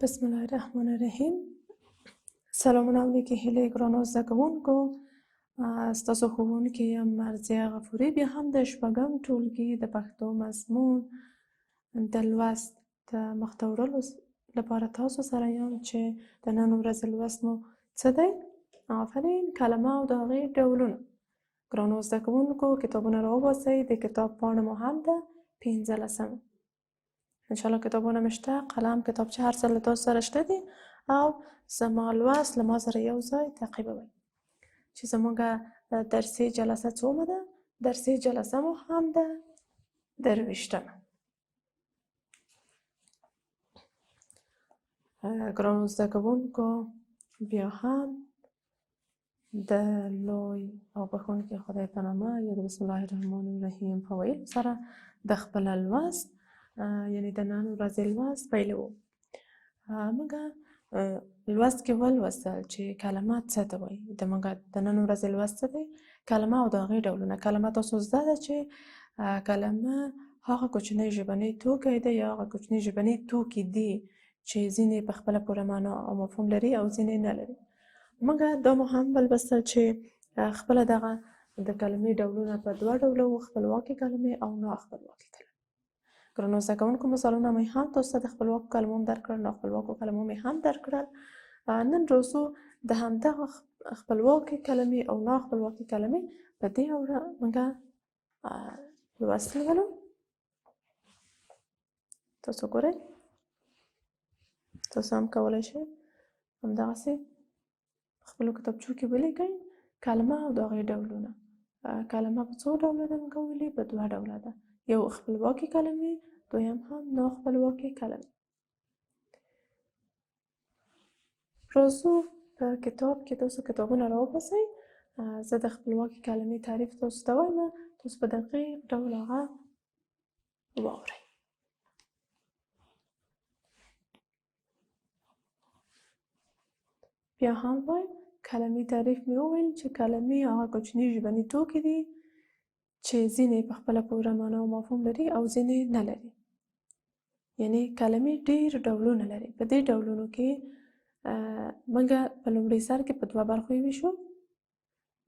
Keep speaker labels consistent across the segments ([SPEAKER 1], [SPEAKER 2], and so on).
[SPEAKER 1] بسم الله الرحمن الرحیم. سلامونه علیکم هیله ګرانو زده کوونکو. ستاسو ښوونکی یم مرضیه غفوري. بیا هم د شپږم ټولګي د پښتو مضمون د لوست د مخته وړلو لپاره تاسو سره یم چې د نن ورځې لوست مو څه دی؟ آفرین، کلمه او د هغې ډولونه. ګرانو زده کوونکو کتابونه راوباسئ. د کتاب پاڼه مو هم ده 15. انشاءالله کتابونه مې شته، قلم، کتابچه، هر څه له تاسو سره شته دي او زما لوست له ما سره یو ځای تعقیبوئ. چې زموږ درسي جلسه څومه ده؟ درسي جلسه مو هم ده 20. ګرانو زده کوونکو بیا هم د لوی او بښونکي خدای په نامه یا د بسم الله الرحمن الرحیم په ویلو سره د خپله لوست یعنی د نن ورځې لوست پیلوو. موږ لوست کې ولوستل چې کلمه څه ته وایي. موږ د نن ورځې لوست څه دی؟ کلمه او د هغې ډولونه. کلمه تاسو زده ده چې کلمه هغه کوچنی ژبنی توکی دی یا هغه کوچني ژبني توکي دي چې ځینې په خپله پوره معنا او مفهوم لري او ځینې نه لري. موږ دا مو هم ولوستل چې خپله دغه د کلمې ډولونه په 2 ډوله وو: خپلواکې کلمې او ناخپلواکې کلمې. ګرانو زده کوونکو مثالونه مې هم تاسو ته د خپلواکو کلمو درکړل، ناخپلواکو کلمو مې هم درکړل. نن راځو د همدغه خپلواکې کلمې او ناخپلواکې کلمې په دې اړه موږ لوست لولو. تاسو ګورئ، تاسو هم کولی شئ همدغسې خپلو کتابچو کې ولیکئ کلمه او د هغې ډولونه. کلمه په څو ډوله ده؟ موږ ویلي په 2 ډوله ده. یو خپلواکې کلمې، دویم هم ناخپلواکې کلمې. راځو په کتاب کې تاسو کتابونه راوباسئ. زه د خپلواکې کلمې تعریف تاسو ته وایم، تاسو په دقیق ډول هغه واورئ. بیا هم وایم کلمې تعریف مې وویل چې کلمې هغه کوچني ژبني توکي دي چې ځینې په خپله پوره معنا او مفهوم لري او ځینې نه لري. یعنی کلمې ډېر ډولونه لري. په دې ډولونو کې موږ په لومړي سر کې په 2 برخو ویشو،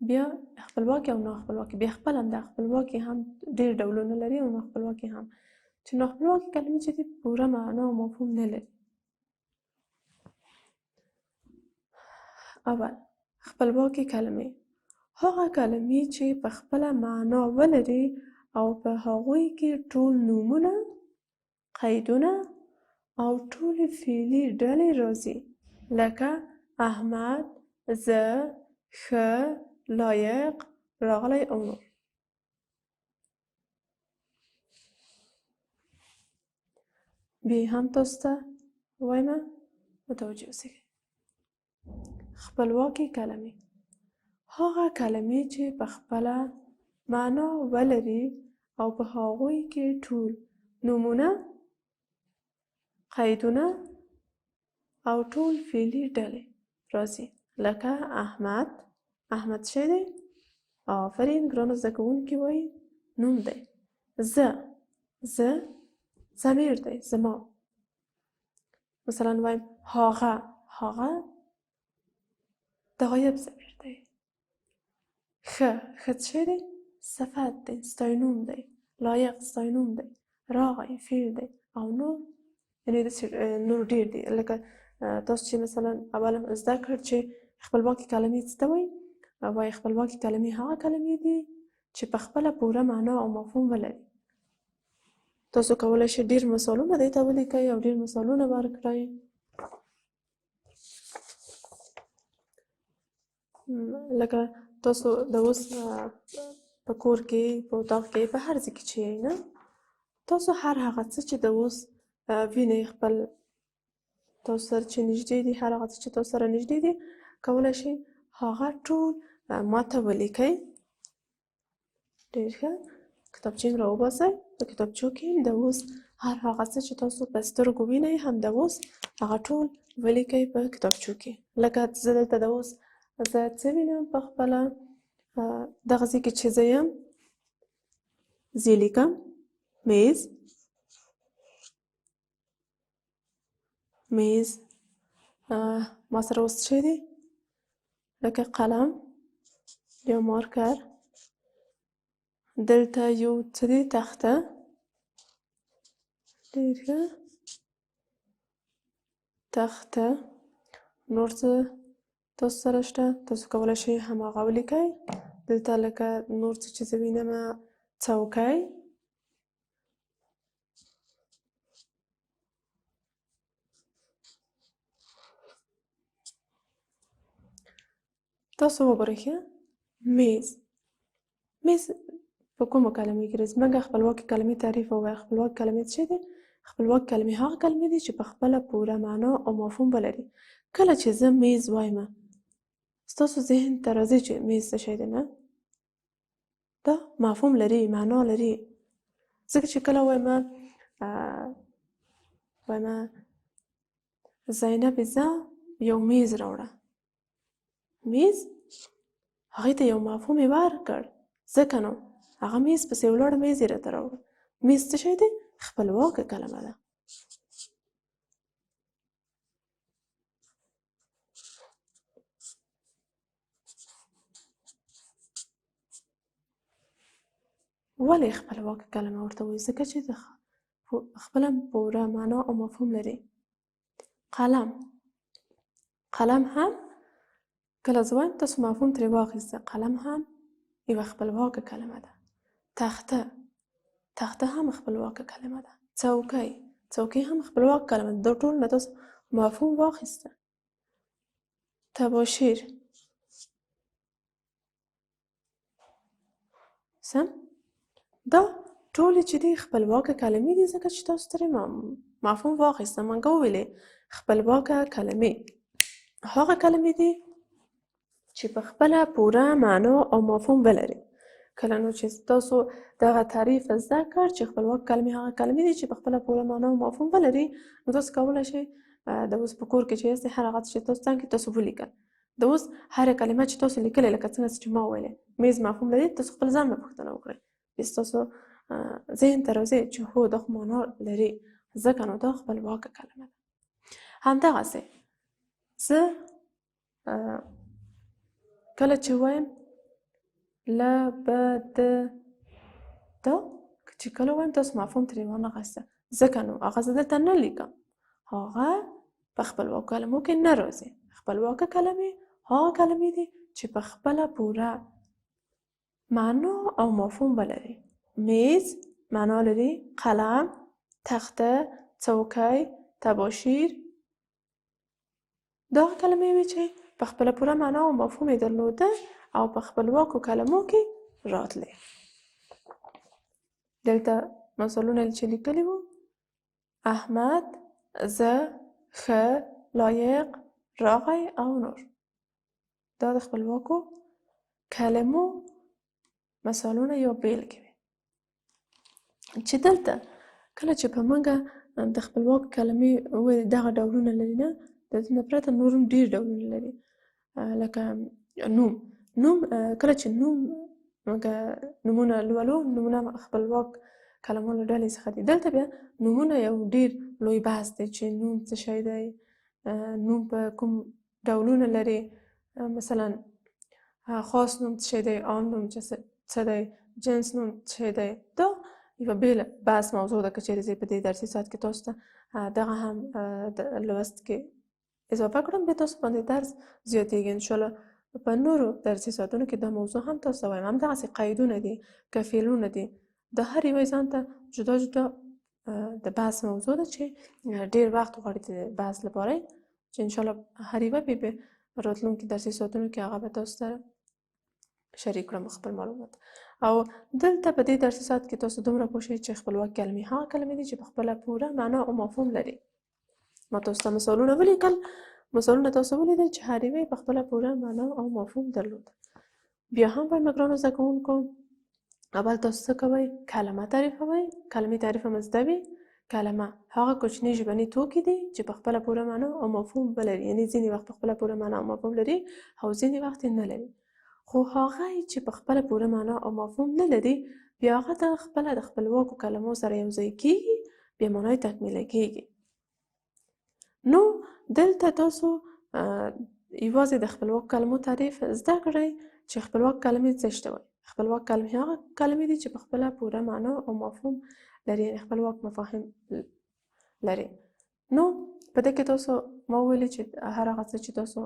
[SPEAKER 1] بیا خپلواکې او ناخپلواکې. بیا خپل هم د خپلواکې هم ډېر ډولونه لري او ناخپلواکې هم، چې ناخپلواکې کلمې چې دي پوره معنا او مفهوم نه لري. اول خپلواکې کلمې هغه کلمې چې په خپله معنا ولري او په هغوی کې ټول نومونه، قیدونه او ټولې فعلي ډلې راځي، لکه احمد، زه، ښه، لایق، راغلی او نور. بیا هم تاسو ته وایم متوجه اوسئ. خپلواکې کلمې هغه کلمې چې په خپله معنا ولري او په هغوی کې ټول نومونه، قیدونه او ټول فعلي ډلې راځي، لکه احمد. احمد څه دی؟ آفرین، ګرانو زده کوونکي وایي نوم دی. زه ضمیر دی، زما. مثلا وایم هغه د غایب ضمیر دی. ښه څه دی؟ صفت دی، ستاینوم دی. لایق ستاینوم دی. راغی فعل دی او نور یعنی نور ډېر دي. لکه تاسو چې مثلا اول زده کړ چې خپلواکې کلمې څه ته وایي؟ وایي خپلواکې کلمې هغه کلمې دي چې په خپله پوره معنا او مفهوم ولري. تاسو کولی شئ ډېر مثالونه دې ته ولیکئ او ډېر مثالونه ورکړئ. لکه تاسو د اوس په کور کې، په اتاق کې، په هر ځای کې چې یئ نه، تاسو هر هغه څه چې د اوس وینئ خپل تاسو سره چې نږدې دي، هر هغه څه چې تاسو سره نږدې دي، کولی شئ هغه ټول ما ته ولیکئ. ډېر ښه، کتابچې م راوباسئ. په کتابچو کې د اوس هر هغه څه چې تاسو په سترګو وینئ هم د اوس هغه ټول ولیکئ په کتابچو کې. لکه زه دلته د اوس زه څه وینم په خپله دغه ځای کې چې زه یم، زه لیکم میز، ما سره اوس څه دي لکه قلم یا مارکر، دلته یو څه دي تخته. ډېر ښه، تخته. نور څه تاسو سره شته؟ تاسو کولی شئ هماغه ولیکئ. دلته لکه نور څه چې زه وینمه څوکۍ، تاسو وګورئ ښه. میز. میز په کومو کلمې کې راځي؟ موږ خپلواکې کلمې تعریف ووایه. خپلواکې کلمې څه دي؟ خپلواکې کلمې هغه کلمې دي چې په خپله پوره معنا او مفهوم ولري. کله چې زه میز وایم ستاسو ذهن ته راځي چې میز څه شی دی؟ نه، دا مفهوم لري، معنا لري. ځکه چې کله وایم زینب ځه یو میز راوړه، میز هغې ته یو مفهوم یې ورکړ، ځکه نو هغه میز پسې ولاړه، میز یې راته راوړه. میز څه شی دی؟ خپلواکه کلمه ده. ولې خپلواکه کلمه ورته وایي؟ ځکه چې د خپله پوره معنا او مفهوم لري. قلم. قلم هم کله زه وایم تاسو مفهوم ترې واخیسته. قلم هم یوه خپلواکه کلمه ده. تخته. تخته هم خپلواکه کلمه ده. څوکۍ. څوکۍ هم خپلواکه کلمه ده. دا ټول نه تاسو مفهوم واخیسته. طباشیر. سم؟ دا ټولې چې دي خپلواکه کلمې دي، ځکه چې تاسو ترې مفهوم واخیسته. موږ وویلې خپلواکه کلمې هغه کلمې دي چې په خپله پوره معنا او مفهوم ولري. کله نو چې تاسو دغه تعریف زده کړ چې خپلواکه کلمې هغه کلمې دي چې په خپله پوره معنا او مفهوم ولري، نو تاسو کولی شئ د اوس په کور کې چې یاستئ هر هغه چې تاسو څنګه تاسو ولیکل. د اوس هره کلمه چې تاسو لیکلې لکه څنګه چې ما وویلې میز مفهوم لري، تاسو خپل ځان نه پوښتنه وکړئ. بیا ستاسو ذهن ته راځي چې هو دا خو معنا لري، ځکه نو دا خپلواکه کلمه ده. همدغسې زه کله چې وایم دا چې کله وایم تاسو مفهوم ترې وانخیسته، ځکه نو هغه زه دلته نه لیکم، هغه په خپلواکو کلمو کې نه راځي. خپلواکه کلمې هغه کلمې دي چې په خپله پوره معنا او مفهوم ولري. میز معنا لري، قلم، تخته، څوکۍ، طباشیر، دا کلمې وي چې په خپله پوره معنا او مفهوم یې درلوده او په خپلواکو کلمو کې راتلې. دلته مثالونه چې لیکلي وو: احمد، زه، ښه، لایق، راغی او نور. دا د خپلواکو کلمو مثالونه یا بیلګې وي. چې دلته کله چې په موږ د خپلواکو کلمې دغه ډولونه لري، نه د دې نه پرته نور هم ډېر ډولونه لري. لکه نوم. نوم کله چې موږ نومونه لولو، نومونه خپلواک کلمو له ډلې څخه دي. دلته بیا نومونه یو ډېر لوی بحث دی چې نوم څه شی دی، نوم په کوم ډولونه لري، مثلا خاص نوم څه شی دی، عام نوم څه دی، جنس نوم څه شی دی. دا یوه بېله بحث موضوع ده که چېرې زه په دې درسي ساعت کې تاسو ته دغه هم د لوست کې اضافه کړم، بیا تاسو باندې درس زیاتېږي. انشاءالله په نورو درسي ساعتونو کې دا موضوع هم تاسو ته وایم. همدغسې قیدونه دي که فعلونه دي، د هر یوه ځان ته جدا جدا د بحث موضوع ده چې ډېر وخت غواړي د بحث لپاره، چې انشاءالله هر یوه په راتلونکي درسي ساعتونو کې هغه به تاسو سره شریک کړم خپل معلومات. او دلته په دې درسي ساعت کې تاسو دومره پوه شئ چې خپلواک کلمې هغه کلمې دي چې په خپله پوره معنا او مفهوم لري. ما تاسو ته مثالونه ولیکل، مثالونه تاسو ولیدل چې هر یوه په خپله پوره معنا او مفهوم درلوده. بیا هم وایم ګرانو زده کوونکو، اول تاسو څه کوئ؟ کلمه تعریفوئ. کلمې تعریف هم زده وي. کلمه هغه کوچني ژبني توکي دي چې په خپله پوره معنا او مفهوم ولري، یعنې ځینې وخت په خپله پوره معنا او مفهوم لري او ځینې وخت یې نه لري. خو هغه چې په خپله پوره معنا او مفهوم نه لري، بیا هغه د خپلواکو کلمو سره یو ځای کېږي، بیا معنا یې تکمیله کېږي. نو دلته تاسو یوازې د خپلواک کلمو تعریف زده کړئ چې خپلواک کلمې څه شته وایي. خپلواک کلمې هغه کلمې دي چې په خپله پوره معنا او مفهوم لري، یعنې خپلواک مفاهیم لري. نو په دې کې تاسو ما وویلې چې هر هغه څه چې تاسو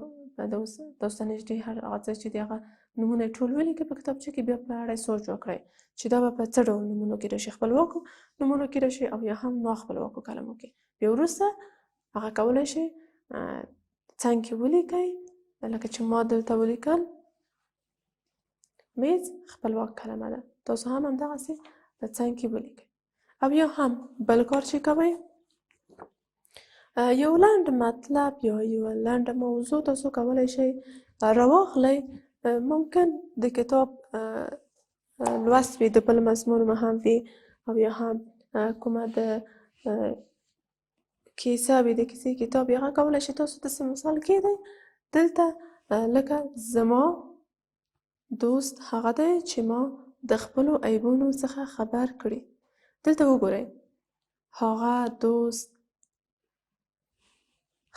[SPEAKER 1] ته نږدې هر هغه څه چې د هغه نومونه یې ټول ولیکئ په کتابچه کې، بیا په اړه یې سوچ وکړئ چې دا به په څه ډول نومونو کې راشي، خپلواکو نومونو کې راشي او یا هم ناخپلواکو کلمو کې. بیا وروسته هغه کولی شئ څنګ کې ولیکئ، لکه چې ما دلته ولیکل میز خپلواک کلمه ده، تاسو هم همدغسې په څنګ کې ولیکئ. او یا هم بل کار چې کوئ، یو لنډ مطلب یا یوه لنډه موضوع تاسو کولی شئ راواخلئ. ممکن د کتاب لوست وي، د بل مضمون هم وي، او یا هم کومه د کیسه وي، د کیسې کتاب وي، هغه کولی شئ تاسو داسې مثال کېږدئ. دلته لکه زما دوست هغه دی چې ما د خپلو عیبونو څخه خبر کړي. دلته وګورئ، هغه دوست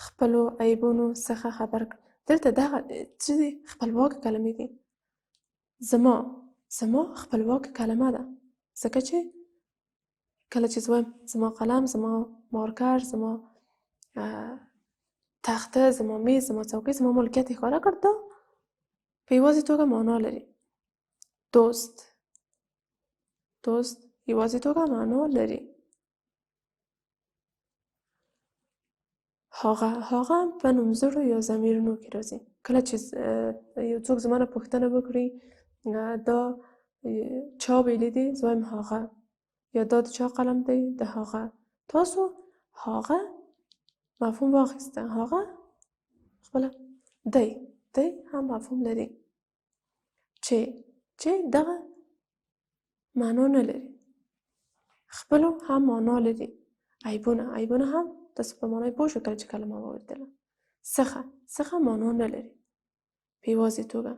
[SPEAKER 1] خپلو عیبونو څخه خبر کړي. دلته دغه څه دي؟ خپلواکه کلمې دي. زما خپلواکه کلمه ده، ځکه چې کله چې زه وایم زما قلم، زما مارکر، زما تخته، زما میز، زما څوکۍ، زما ملکیت یې ښکاره کړ، دا په یوازې توګه معنا لري. دوست یوازې توګه معنا لري. هغه په نومځرو یا ضمیرونو کې راځي. کله چې یو څوک زما نه پوښتنه وکړي دا چا ویلی دی، زه وایم هغه، یا دا د چا قلم دی، د هغه. تاسو هغه مفهوم واخیسته، هغه خپله دی هم مفهوم لري. چې دغه معنا نه لري. خپلو هم معنا لري. عیبونه هم تاسو په معنی پوه شو کله چې کلمه واوریدله. څخه معنا نه لري په یوازې توګه.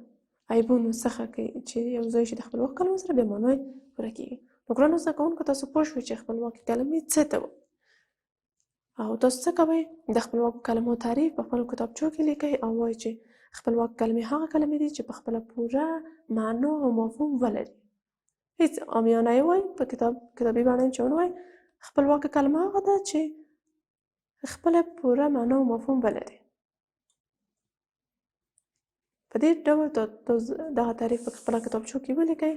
[SPEAKER 1] عیبونو څخه چې یو ځای شي د خپلواک کلمو سره، بیا معنا یې پوره کېږي. نو ګرانو زده کوونکو، تاسو پوه شوئ چې خپلواکې کلمې څه ته وایي، او تاسو څه کوئ؟ د خپلواکو کلمو تعریف په خپلو کتابچو کې لیکئ او وایئ چې خپلواک کلمې هغه کلمې دي چې په خپله پوره معنا او مفهوم ولري. هیڅ عامیانه یې وایئ، په کتابي بڼه یې چې ووایئ خپلواکه کلمه هغه ده چې خپله پوره معنا او مفهوم ولري. په دې ډول دغه تعریف په خپله کتابچو کې ولیکئ.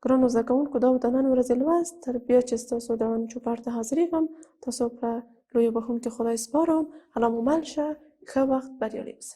[SPEAKER 1] ګرانو زده کوونکو، دا د نن ورځې لوست. تر بیا چې ستاسو د چوپړ ته حاضرېږم، تاسو په لویو بښونکي خدای سپارم. الله مو مل شه. ښه وخت، بریالي اوسئ.